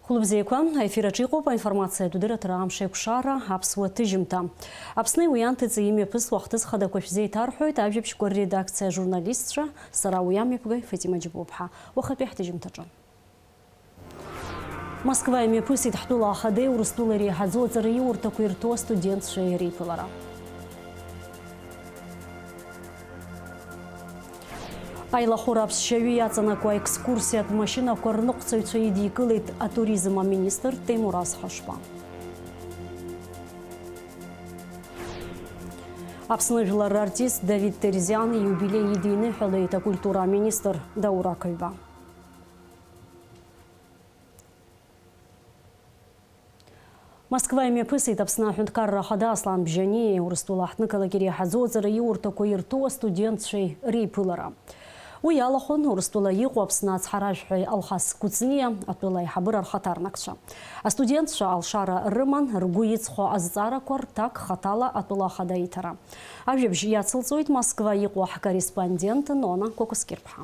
Хулбзейква, эфираҿы по информация тудыратыра амшеикәшара аԥсуа ҭыжьымҭа. Аԥсны уи анҭыҵ имҩаԥыс уахҭыс хадақәа шәзеиҭарҳәоит ажәабжьқәа редакциа журналистцәа сара уи амҩаԥгаҩ Фатима Џьыбоуԥҳа. Уахатәи ҳҭыжьымҭаҿы. Москва имҩаԥысит ҳтәыла ахадеи Урыстәыла иреиҳаӡоу аҵара иурҭақәа ирҭоу астудентцәа реиԥылара. Аилахәыра аԥсшьаҩы иаҵанакуа екскурсиатә машьынақәа рныҟәцаҩцәа идикылеит атуризм аминистр Теймураз Хашба. Аԥсны жәлар артист Давид Терзиан иубилеи идиныҳәалеит акультура аминистр Даур Акаҩба. Москва имҩаԥысит Аԥсны аҳәынҭқарра ахада Аслан Бжьани Урыстәыла аҳҭнықалақь иреиҳаӡоу аҵара иурҭақәа ирҭоу астудентцәеи реиԥылара. Уи иалахәын Урыстәыла иҟоу Аԥсны ацҳаражәҳәаҩ Алхас Кәыҵниа атәыла аиҳабыра рхаҭарнакцәа. Астудентцәа алшара рыман ргәы иҵхо азҵаарақәа рҭак хаҭала атәыла ахада иҭара. Ажәабжь иацылҵоит Москва иҟоу ҳкорреспондент Нона Кокоскирԥҳа.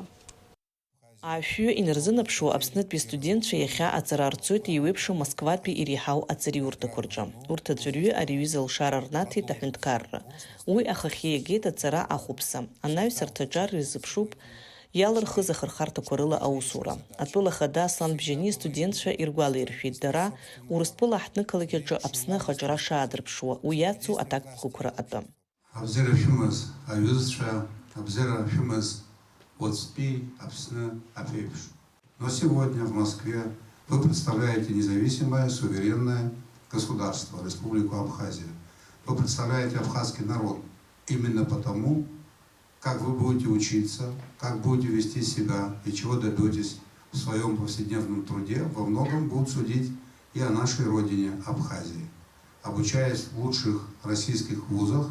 Ашәҩы инарзынаԥшуа Аԥснытәи студентцәа иахьа аҵара рцоит еиуеиԥшым Москватәи иреиҳау аҵариурҭақәа рҿы. Урҭ аӡәырҩы ари аҩыза алшара рнаҭеит аҳәынҭқарра. Уи ахахьы иагеит аҵара ахәыԥса. Анаҩсарҭа аҿар ирзыԥшуп иалырхыз ахырхарҭақәа рыла аусура. Атәыла ахада Аслан Бжьани студентцәа иргәалаиршәеит дара Урыстәыла аҳҭнықалақь аҿы Аԥсны ахаҿара шаадырԥшуа уи иацу аҭакԥхықәра атәы. Абзера шәымаз аҩызцәа, абзера шәымаз Оцпи, Апсны, Апейпш. Но сегодня в Москве вы представляете независимое, суверенное государство, Республику Абхазия. Вы представляете абхазский народ. Именно потому, как вы будете учиться, как будете вести себя и чего добьетесь в своем повседневном труде, во многом будут судить и о нашей родине Абхазии. Обучаясь в лучших российских вузах,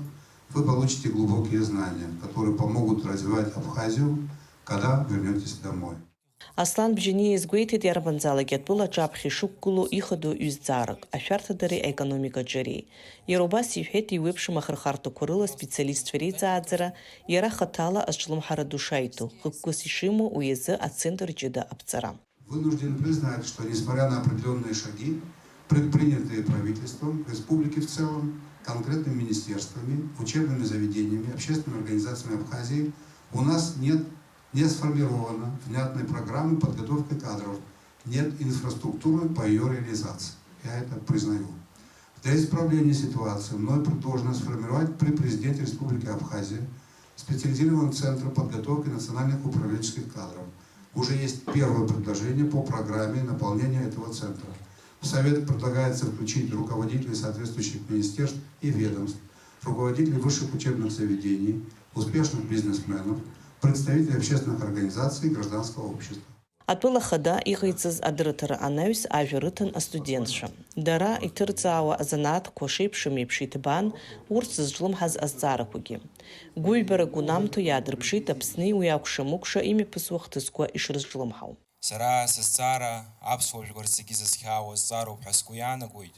вы получите глубокие знания, которые помогут развивать Абхазию, когда вернетесь домой. Аслан Бжьани изгәеиҭеит иарбанзаалакь атәыла аҿаԥхьа ишықәгылоу ихадоу ҩ-зҵаарак, ашәарҭадареи аекономикаҿы. Иара убас иҳәеит еиуеиԥшым ахырхарҭақәа рыла специалистцәа реиҵааӡара, иара хаҭала азҿлымҳара ду шаиҭо, хықәкыс ишимоу уи азы ацентр ҷыда аԥҵара. Вынужден признать, что несмотря на определенные шаги, предпринятые правительством, республики в целом, конкретными министерствами, учебными заведениями, общественными организациями Абхазии, у нас не сформирована внятной программы подготовки кадров, нет инфраструктуры по ее реализации. Я это признаю. Для исправления ситуации мной предложено сформировать при президенте Республики Абхазия специализированный центр подготовки национальных управленческих кадров. Уже есть первое предложение по программе наполнения этого центра. В Совет предлагается включить руководителей соответствующих министерств и ведомств, руководителей высших учебных заведений, успешных бизнесменов, представителей общественных организаций и гражданского общества. Атәыла ахада иҟаиҵаз адырраҭара анаҩс ажәа рыҭан астудентцәа. Дара иҭырҵаауа азанааҭқәа шеиԥшым еиԥш иҭбаан урҭ зызҿлымҳаз азҵаарақәагьы. Гәыҩбара гәынамҭо иаадырԥшит Аԥсни уи акәша-мыкәша имҩаԥысуа хҭысқәа ишрызҿлымҳау. Сара сызҵаара аԥсуа жәлар зегьы зызхьаауа зҵаароуп ҳәа сгәы иаанагоит.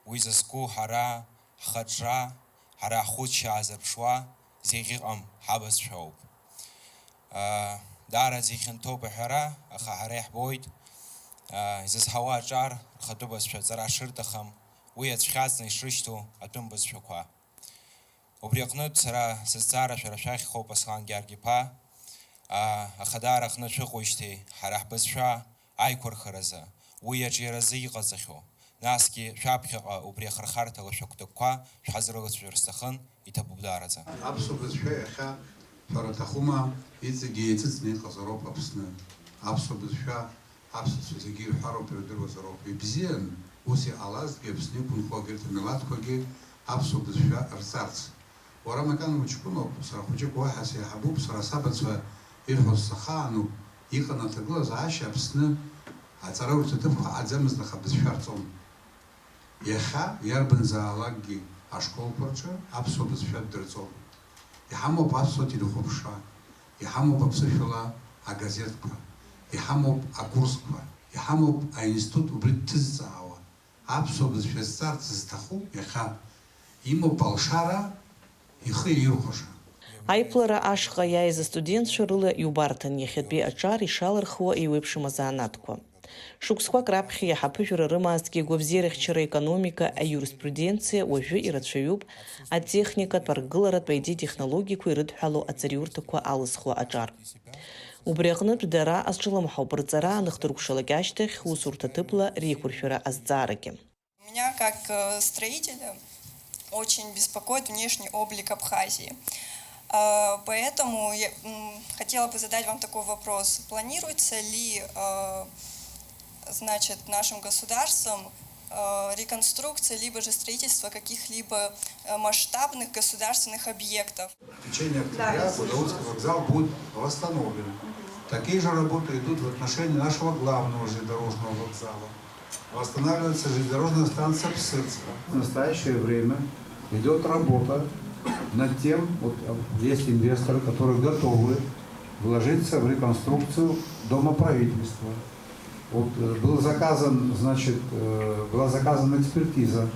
Уи зызку ҳара ҳхаҿра, ҳара ҳхәыцшьа аазырԥшуа зегь ыҟам ҳабызшәа ауп. Даараӡа ихьанҭоуп аҳәара, аха ҳара иаҳбоит изызҳауа аҿар рхатәы бызшәа аҵара шырҭахым, уи ацәхьаҵны ишрышьҭоу атәым бызшәақәа. Убри аҟнытә сара сызҵаара шәара шәахьхоуп Аслан Гьаргь-иԥа, ахадаара аҟны шәыҟоижьҭеи ҳара ҳбызшәа аиқәырхаразы, уи аҿиаразы иҟаҵахьоу, насгьы шәаԥхьаҟа убри ахырхарҭала шәагәҭакқәа шәҳазрылацәажәар сҭахын, иҭабуп даараӡа. Аԥсуа бызшәа иахьа шәара аҭахума иҵегьы еиҵыҵны иҟазароуп Аԥсны. Аԥсуа бызшәа аԥсуацәа зегьы ирҳәароуп, ирдыруазароуп. Ибзиан ус иҟалазгьы Аԥсны иқәынхогьы рҭамилаҭқәагьы аԥсуа бызшәа рҵарц. Уара макьана уҷкәыноуп, сара хәыҷык уаҳа сеиҳабуп, сара сабацәа ирҳәоз сахааноуп, иҟан аҭагылазаашьа Аԥсны аҵараурҭ аҭыԥқәа ааӡамызт, аха бызшәа рҵон. Иахьа иарбанзаалакгьы ашколқәа рҿы аԥсуа бызшәа ддырҵон. Иҳамоуп аԥсуа телехәаԥшра, иҳамоуп аԥсышәала агазеҭқәа, иҳамоуп акурсқәа, иҳамоуп аинститут убри дҭызҵаауа. Аԥсуа бызшәа зҵарц зҭаху иахьа имоуп алшара ихы ирхәаша. Аиԥлара ашҟа иааиз астудентцәа рыла иубарҭан иахьатәи аҿар ишалырхуа еиуеиԥшым азаанатқәа. Шықәсқәак раԥхьа иаҳаԥыжәара рымаазҭгьы агәабзиарахьчара, экономика, аиуриспруденциа уажәы ирацәаҩуп атехникатә, аргыларатә, аидитехнологиақәа ирыдҳәалоу аҵариурҭақәа алызхуа аҿар. Убри аҟнытә дара азҿлымҳауп рҵара аныхдыркәшалак ашьҭахь усурҭа ҭыԥла реиқәыршәара азҵаарагьы. Меня как строителя очень беспокоит внешний облик Абхазии. Поэтому я хотела бы задать вам такой вопрос. Планируется ли, значит, нашим государством реконструкция, либо же строительство каких-либо масштабных государственных объектов? В течение октября Гудаутский вокзал будет восстановлен. Такие же работы идут в отношении нашего главного железнодорожного вокзала. Восстанавливается железнодорожная станция Псырска. В настоящее время идет работа над тем, вот есть инвесторы, которые готовы вложиться в реконструкцию Дома правительства. Вот была заказана экспертиза,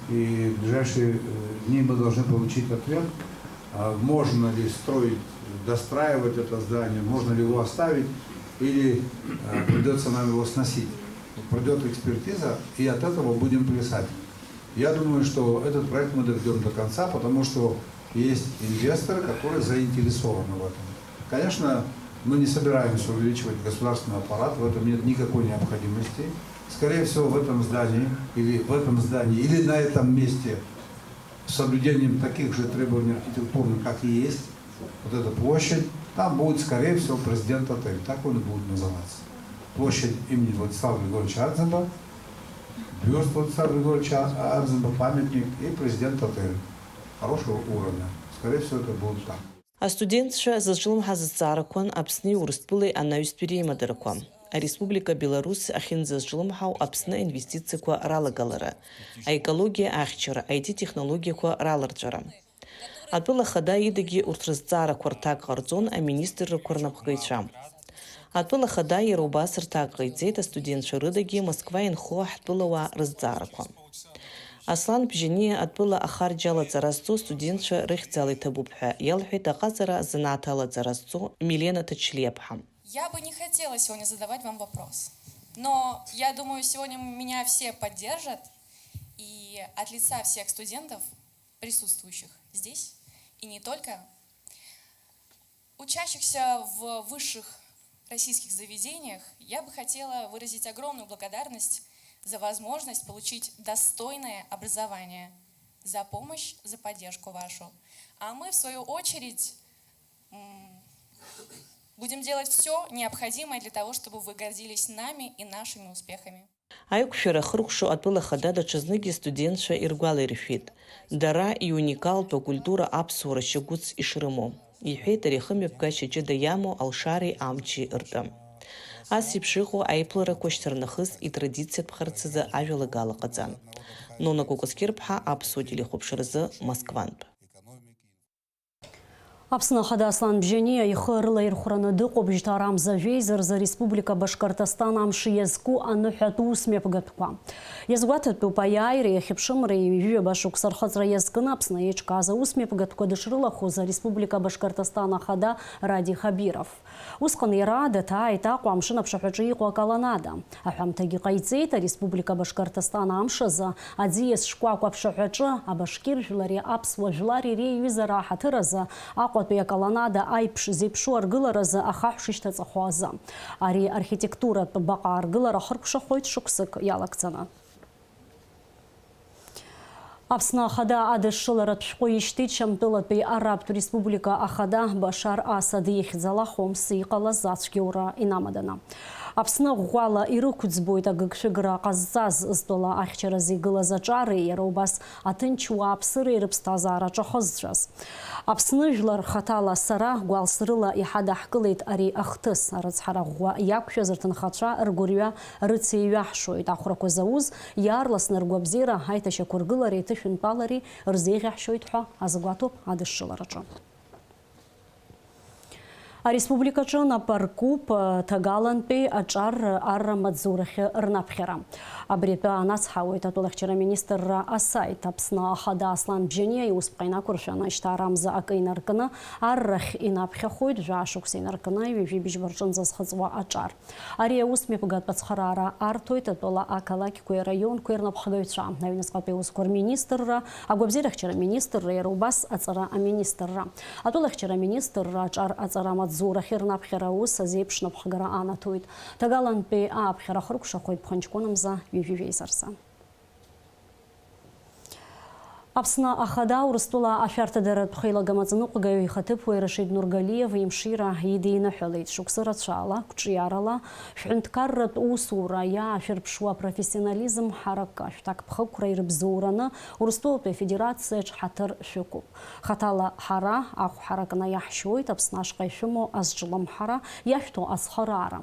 и в ближайшие дни мы должны получить ответ, можно ли строить, достраивать это здание, можно ли его оставить, или придется нам его сносить. Пройдет экспертиза, и от этого будем плясать. Я думаю, что этот проект мы доведем до конца, потому что есть инвесторы, которые заинтересованы в этом. Конечно, мы не собираемся увеличивать государственный аппарат, в этом нет никакой необходимости. Скорее всего, в этом здании, или на этом месте, с соблюдением таких же требований архитектурных, как и есть, вот эта площадь, там будет, скорее всего, президент-отель, так он и будет называться. Площадь имени Владислава Григорьевича Арземба, бюст Владислава Григорьевича Арземба, памятник и президент-отель хорошего уровня. Скорее всего, это будет так. Астудентцәа зызҿлымҳаз зҵаарақәан Аԥсни Урыстәылеи анаҩстәи реимадырқәа. Ареспублика Беларусь ахьынӡазҿлымҳау Аԥсны аинвестициақәа ралагалара, аекологиа ахьчара, аит-технологиақәа раларҵәара. Атәыла Ахада идагьы урҭ рызҵаарақәа рҭак ҟарҵон аминистррақәа рнапхгаҩцәа. Атәыла Ахада иара убас рҭак ҟаиҵеит астудентцәа рыдагьы Москва инхо ҳтәылауаа рызҵаарақәа. Аслан Бжьани атәыла ахарџь алаҵара зҵо студентцәа рыхьӡала иҭабуп ҳәа иалҳәеит аҟаҵара занааҭ алаҵара зҵо Милена Тачлиаԥҳа. Я бы не хотела сегодня задавать вам вопрос, но я думаю, сегодня меня все поддержат, и от лица всех студентов, присутствующих здесь, и не только, учащихся в высших российских заведениях, я бы хотела выразить огромную благодарность за возможность получить достойное образование, за помощь, за поддержку вашу. А мы, в свою очередь, будем делать все необходимое для того, чтобы вы гордились нами и нашими успехами. Аиқәшәара хыркәшо атәыла Ахада даҽазныгьы студентцәа иргәалаиршәеит. Дара иуникалтә акультура аԥсуара шьагәыц ишрымоу. Иҳәеит ари ахымҩаԥгашьа ҷыда иамоу Алшареи Амчи ртәы. Ас еиԥш иҟоу аиԥыларақәа шьҭарнахыс итрадициатә хазы ажәалагала ҟаҵан. Нона Кәыкәыскьыр-ԥҳа, Аԥсуа телехәаԥшразы, Москвантә. Аԥсны Ахада Аслан Бжьани ихы рылаирхәраны дыҟоуп жьҭарамза жәеизарзы Республика Башкортостан амш иазку аныҳәатә усмҩаԥгатәқәа. Иазгәаҭатәуп аиааира иахьыԥшымреи ҩҩба шықәса рхыҵра иазкны Аԥсны еиҿкааз аусмҩаԥгатәқәа дышрылахәыз Республика Башкортостан Ахада Ради Хабиров. Усҟан иара даҭааит Аҟәа амшын аԥшаҳәаҿы иҟоу аколонада. Аҳәамҭагьы ҟаиҵеит Республика Башкортостан амш азы аӡиас шкәакәа аԥшаҳәаҿы абашкир жәлари аԥсуа жәлари реиҩызара аҳаҭыр азы Аҟәатәи аколонада аиԥш зеиԥшу аргыларазы ахаҳә шишьҭаҵахо азы. Ари архитектуратә баҟа аргылара хыркәшахоит шықәсык иалагӡаны. Аԥсны Ахада адышшыларатә шәҟәы ишьҭит Шьамтәылатәи Арабтә Республика Ахада Башар Асад ихьӡала Хомс иҟалаз ацәгьоура инамаданы. Аԥсны ӷәӷәала ирықәӡбоит агыгшәыгра ҟазҵаз зтәыла ахьчаразы игылаз аҿари, иара убас аҭынч уааԥсыреи рыԥсҭазаара ҿахызцәаз. Аԥсны жәлар хаҭала сара гәалсрыла иҳадаҳкылеит ари ахҭыс. Арыцҳара ӷәӷәа иақәшәаз рҭынхацәа ргәырҩа рыцеиҩаҳшоит. Ахәрақәа зауз иаарласны ргәабзиара аиҭашьақәа ргылареи ҭышәынтәалареи рзеиӷьаҳшьоит ҳәа азгәаҭоуп адышшылараҿы. Республикаҿы напаркуп ҭагалантәи аҿар аррамаҵзурахьы рнаԥхьара. Абри атәы анацҳауеит атәылахьчара министрра асайт. Аԥсны ахада Аслан Бжьаниа иусԥҟа инақәыршәаны шьҭа рамза акы инаркны аррахь инаԥхьахоит жәа-шықәса инаркны ҩажәибжьба рҿынӡа зхыҵуа аҿар. Ари аус мҩаԥгатә ацхыраара арҭоит атәыла ақалақьқәеи араионқәеи рнапхгаҩцәа, аҩныҵҟатәи аусқәа рминистрра, агәабзиарахьчара министрра, иара убас аҵара аминистрра. Атәылахьчара министрра аҿар аҵара маҵзурахьы рнаԥхьара аус азеиԥш напхгара анаҭоит. Ҭагалантәи ааԥхьара хыркәшахоит Ԥхынҷкәынымза Ҩажәи-Веисарса. Аԥсны ахада Урыстәыла ашәарҭадаратә хеилагамаҵаныҟәгаҩ ихаҭыԥуаҩ Рашид Нургалиев имшира идиныҳәалеит. Шықәсы рацәала, қәҿиарала, шәҳәынҭқарратә усура иаашәырԥшуа профессионализм ҳаракы, шәҭакԥхықәра ирыбзоураны Урыстәылатәи Афедерациаҿ ҳаҭыр шәықәуп. Хаҭала ҳара ахәҳаракны иаҳшьуеит Аԥсны ашҟа ишәымоу азҿлымҳара, иашәҭо ацхыраара.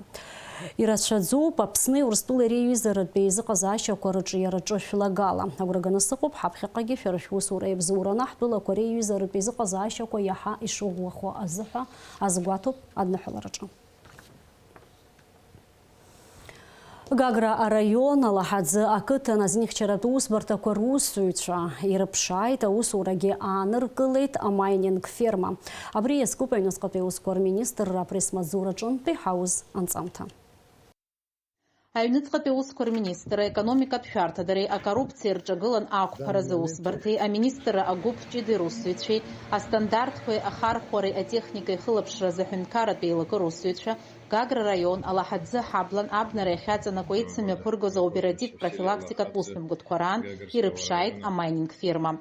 Ирацәаӡоуп Аԥсни Урыстәылеи реиҩызаратәи еизыҟазаашьақәа рыҿиараҿы шәлагала. Агәра ганы сыҟоуп ҳаԥхьаҟагьы шәара шәусура иабзоураны ҳтәылақәа реиҩызаратәи еизыҟазаашьақәа иаҳа ишыӷәӷәахо азыҳәа азгәаҭоуп адныҳәалараҿы. Гагра араион Алаҳаӡы ақыҭан азинхьчаратә усбарҭақәа русзуҩцәа ирыԥшааит, аусурагьы ааныркылеит амайнинг ферма. Абри иазкуп аҩныҵҟатәи аусқәа рминистрра апресс-маҵзураҿынтәи ҳауз анҵамҭа. Аҩныҵҟатәи аусқәа рминистр аекономикатә шәарҭадареи акоррупциа рҿагылан ақәԥаразы усбарҭеи, аминистрра агәыԥ ҷыда русзуҩцәеи, астандартқәеи ахархәареи атехникеи хылаԥшразы аҳәынҭқарратә еилакы русзуҩцәа Гагра район Алаҳаӡы ҳаблан абнара иахьаҵанакуа еицымҩаԥыргоз аоператив профилактикатә усмҩаԥгатәқәа раан ирыԥшааит амайнинг фирма.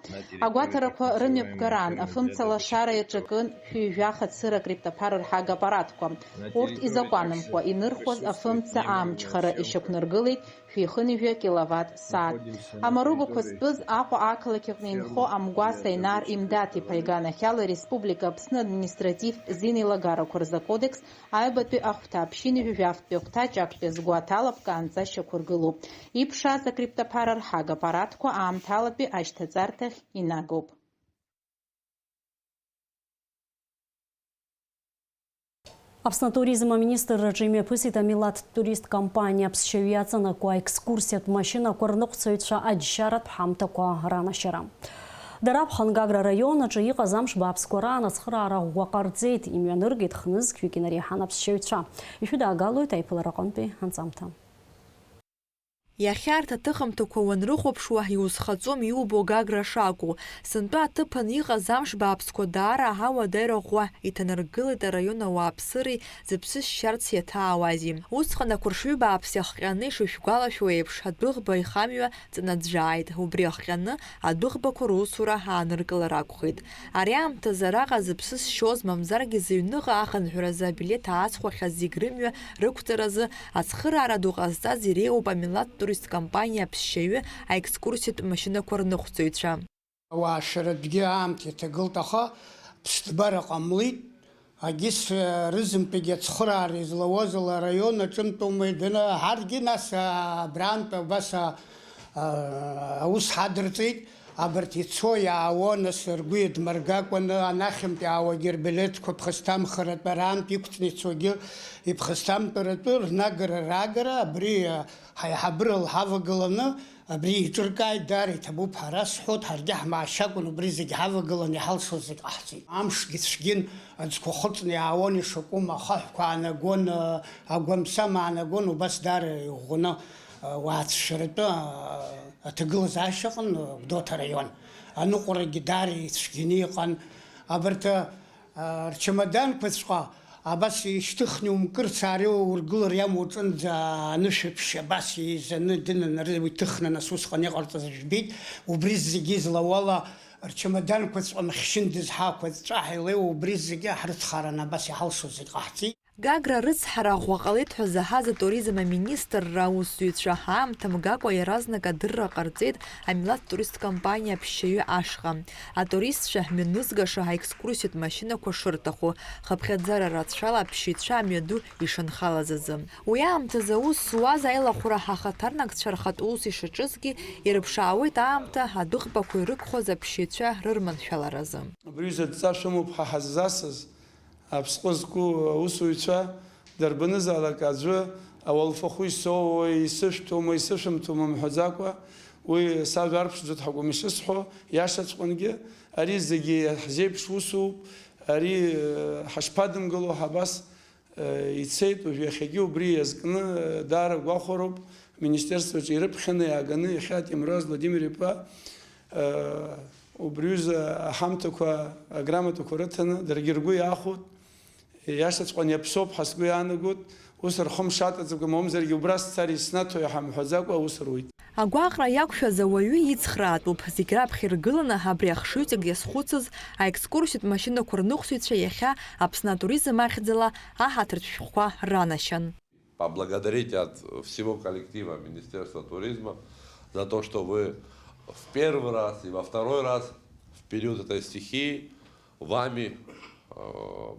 Агәаҭарақәа рымҩаԥгараан афымцалашара иаҿакын шәҩжәаха-цыра криптоԥар рҳага аппаратқәа. Урҭ изакәанымкәа инырхуаз афымца аамчхара ишьақәныргылеит шәихынҩажәа киловатт саат. Амарыгәақәа зтәыз Аҟәа ақалақь аҟны инхо Амгәаса Инар Имдаҭ-иԥа иганахьала Республика Аԥсны административтә зинеилагарақәа рзы акодекс аҩбатәи ахәҭа-аԥшьыни жәажәафтәи ахәҭа-ҷактәи азгәаҭалапка анҵа шьақәыргылоуп. Иԥшааз акриптоԥар рҳага аппаратқәа аамҭалатәи ашьҭаҵарҭахь инагоуп. Аԥсны атуризм аминистрраҿы имҩаԥысит амилаҭтә турист компаниа аԥсшьаҩы иаҵанакуа аекскурсиатә машьынақәа рныҟәцаҩцәа аџьшьаратә ҳамҭақәа ранашьара. Дара Ԥхын Гагра раионаҿы иҟаз амш бааԥсқәа раан ацхыраара ӷәӷәа ҟарҵеит, имҩаныргеит хнызқьҩык инареиҳан аԥсшьаҩцәа. Ишәыдаагалоит аиԥылараҟынтәи анҵамҭа. Иахьа арҭ аҭыхымҭақәа уанрыхәаԥшуа иузхаҵом иубо Гагра шакәу. Сынтәа аҭыԥан иҟаз амш бааԥсқәа даара аҳауа даира ӷәӷәа иҭанаргылеит араион ауааԥсыреи зыԥсы шьарц иаҭаауази. Усҟан ақәыршҩы бааԥс иахҟьаны ишышәгәалашәо еиԥш адәыӷба ихамҩа ҵнаӡәӡәааит. Убри ахҟьаны адәыӷбақәа русура ааныркылар акәхеит. Ари аамҭазы араҟа зыԥсы зшьоз мамзаргьы зыҩныҟа ахынҳәразы абилеҭ аацхәахьаз зегь рымҩа рықәҵаразы ацхыраара ду ҟазҵаз иреиуоуп амилаҭтә турист компаниа аԥсшьаҩы аекскурсиатә машьынақәа рныҟәцаҩцәа. Ауаашаратәгьы аамҭа иҭагылт, аха ԥсҭбара ҟамлеит. Агьыс рызынтәигьы ацхыраара излауаз араион аҿынтәоума иданы ҳаргьы нас абраантә абас аус ҳадырҵеит. Абарҭ ицо иаауа нас ргәы еидмыргакәаны анахьынтә иаауагьы рбилеҭқәа ԥхасҭамхаратәы араантә иқәҵны ицогьы иԥхасҭамтәаратәы рнагара-рагара абри ҳаиҳабыра лҳавагыланы абри иҿыркааит, даара иҭабуп ҳара сҳәоит, ҳаргьы ҳмаашьакәын убри зегьы ҳавагыланы иҳалшоз зегь ҟаҳҵеит. Амшгьы цәгьын, аӡқәа хыҵны иаауан ишакәым, ахаҳәқәа аанагон, агәамсам аанагон, убас даара иӷәӷәаны уаацәшьаратәы аҭагылазаашьаҟын Гәдоуҭа араион. Аныҟәарагьы даара ицәгьаны иҟан. Абарҭ рчамаданқәаҵәҟьа абас ишьҭыхны умкырц аари ургылар иамоу уҿынӡа анышәаԥшь абас еизаны дынаны иҭыхны нас усҟан иҟарҵаз жәбеит. Убри зегьы злауала рчамаданқәаҵәҟьа махьшьын дызҳақәаҵ ҿаҳа илеиуа убри зегьы ҳрыцхараны абас иҳалшоз зегь ҟаҳҵеит. Гагра рыцҳара ӷәӷәа ҟалеит ҳәа заҳаз атуризм аминистрра аусзуҩцәа аамҭа мгакәа иаразнак адырра ҟарҵеит амилаҭтә турист компаниа аԥсшьаҩы ашҟа. Атуристцәа ҳмҩанызгаша аекскурсиатә машьынақәа шырҭаху, хыԥхьаӡара рацәала аԥсшьаҩцәа амҩаду ишанхалаз азы. Уи аамҭазы аус зуаз аилахәара ҳахаҭарнакцәа рхатә ус ишаҿызгьы ирыԥшаауеит аамҭа адәыӷбақәа ирықәхоз аԥсшьаҩцәа рырманшәаларазы. Абри заҵа шәымоуп ҳа ҳаззасыз аԥсҟызку аусуҩцәа дарбанызаалак аӡәы ауалфахәы исоуа, исышәҭома, исышәымҭома мҳәаӡакәа, уи сажәа арԥшӡо дҳакәым ишысҳәо, иашаҵәҟьангьы ари зегьы ҳзеиԥш усуп, ари ҳашԥадымгыло, ҳабас ицеит, уажә иахьагьы убри иазкны даара гәахәароуп, министерстваҿы ирыԥхьаны иааганы иахьа Ҭемуроз Владимир-иԥа убриҩыза аҳамҭақәа, аграмотақәа рыҭаны даргьы ргәы иаахәот, иашаҵәҟьан иаԥсоуп ҳа сгәы иаанагот, ус рхымш аҵаҵагәа мамзаргьы убра сцар иснаҭо иҳамҳәаӡакәа аус руит. Агәаҟра иақәшәаз ауаҩы ицхраатәуп. Зегь раԥхьа иргыланы абри ахшыҩҵак иазхәыцыз аекскурсиатә машьынақәа рныҟәцаҩцәа иахьа Аԥсны атуризм ахьӡала аҳаҭыртә шәҟәқәа ранашьан. Поблагодарить от всего коллектива Министерства туризма за то, что вы в первый раз и во второй раз в период этой стихии вами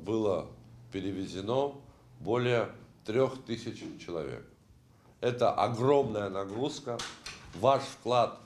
было перевезено более 3000 человек. Это огромная нагрузка. Ваш вклад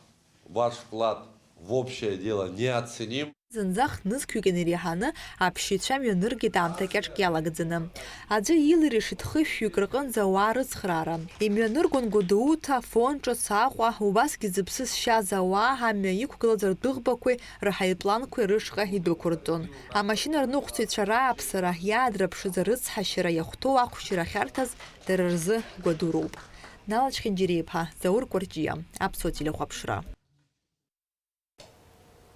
в общее дело неоценим. Зынӡа хнызқьҩык иаҳаны аԥшьыцәа мҩаныргеит аамҭа кьаҿк иалагӡаны. Аӡәы илирышеит хышәҩык рҟынӡа ауаа рыцхраара. Имҩаныргон Гәдоуҭа, Фон ҿыц, Аҟәа, убасгьы зыԥсы зшьаз ауаа ҳамҩа иқәгылаз рдәыӷбақәеи рҳаирпланқәеи рышҟа идәықәырҵон. Амашьына рныҟәцаҩцәа рааԥсара, иаадраԥшыз арыцҳашьара иахәҭоу ахәшьара ахьарҭаз дара рзы гәадуроуп. Нала Чхенџьириа-иԥа, Заур Кәарҷиа, Аԥсуа телехәаԥшра.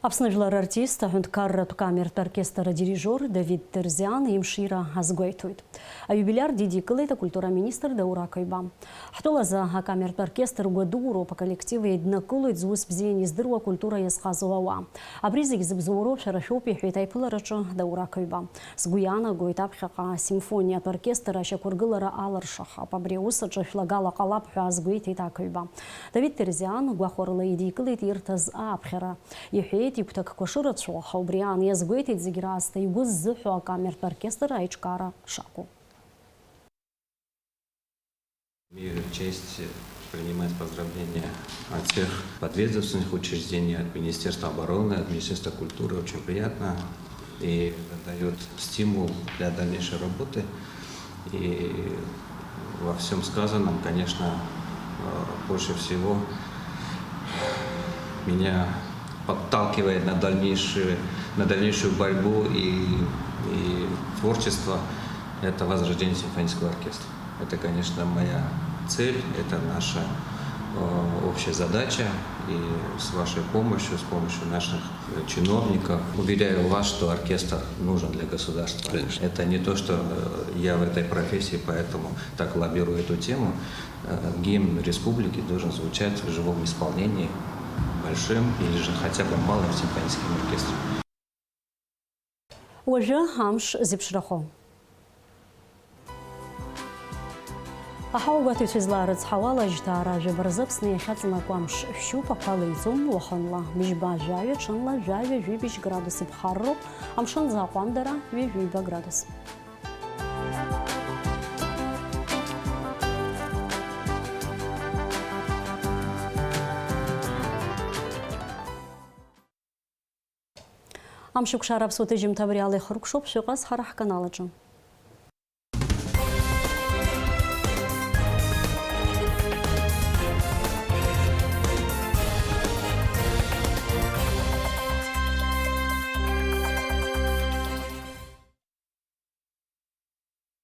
Аԥсны жәлар артист, аҳәынҭқарратә камертә оркестр адирижер Давид Терзиан имшира азгәеиҭоит. Аиубилиар дидикылеит акультура министр Даура Қыҩба. Ҳтәылазы акамертә оркестр гәадуроуп, аколлектив еиднакылоит зус бзиан издыруа акультура иазҟазоу ауаа. Абри зегьы зыбзоуроу шәара шәоуп иҳәеит аиԥылараҿы Даура Қыҩба. Сгәы иаанагоит аԥхьаҟа асимфониатә оркестр ашьақәыргылара аларшахап. Абри аус аҿы шәлагала ҟалап ҳәа азгәеиҭеит Ақыҩба. Давид Терзиан гәахәарыла идикылеит ирҭаз ааԥхьара. Иҳәеит игәҭакқәа шырацәоу, аха убри аан иазгәеиҭеит зегь раасҭа игәы ззыҳәо акамертә оркестр аиҿкаара шакәу. Имею честь принимать поздравления от всех подведомственных учреждений, от Министерства обороны, от Министерства культуры. Очень приятно и дает стимул для дальнейшей работы. И во всем сказанном, конечно, больше всего меня подталкивает на дальнейшую борьбу и творчество – это возрождение симфонического оркестра. Это, конечно, моя цель, это наша общая задача. И с вашей помощью, с помощью наших чиновников, уверяю вас, что оркестр нужен для государства. Конечно. Это не то, что я в этой профессии, поэтому так лоббирую эту тему. Гимн республики должен звучать в живом исполнении большим или же хотя бы малым симфоническим оркестром. Уажәы амш зеиԥшрахо. Аҳауагәаҭаҩцәа излаарыцҳауа алажьҭаара ажәабара рзы Аԥсны иахьаҵанакуа амш шәшьуп, ақәала иҵом уахынла. Мыжьба жәаҩа, ҽынла жәаҩа, жәибжь градус иԥхарроуп, амшынӡа аҟәандара ҩажәиба градус. Амшықәшара Аԥсуа ҭыжьымҭ абри ала ихыркәшоуп, шәыҟаз ҳара ҳканалаҿы.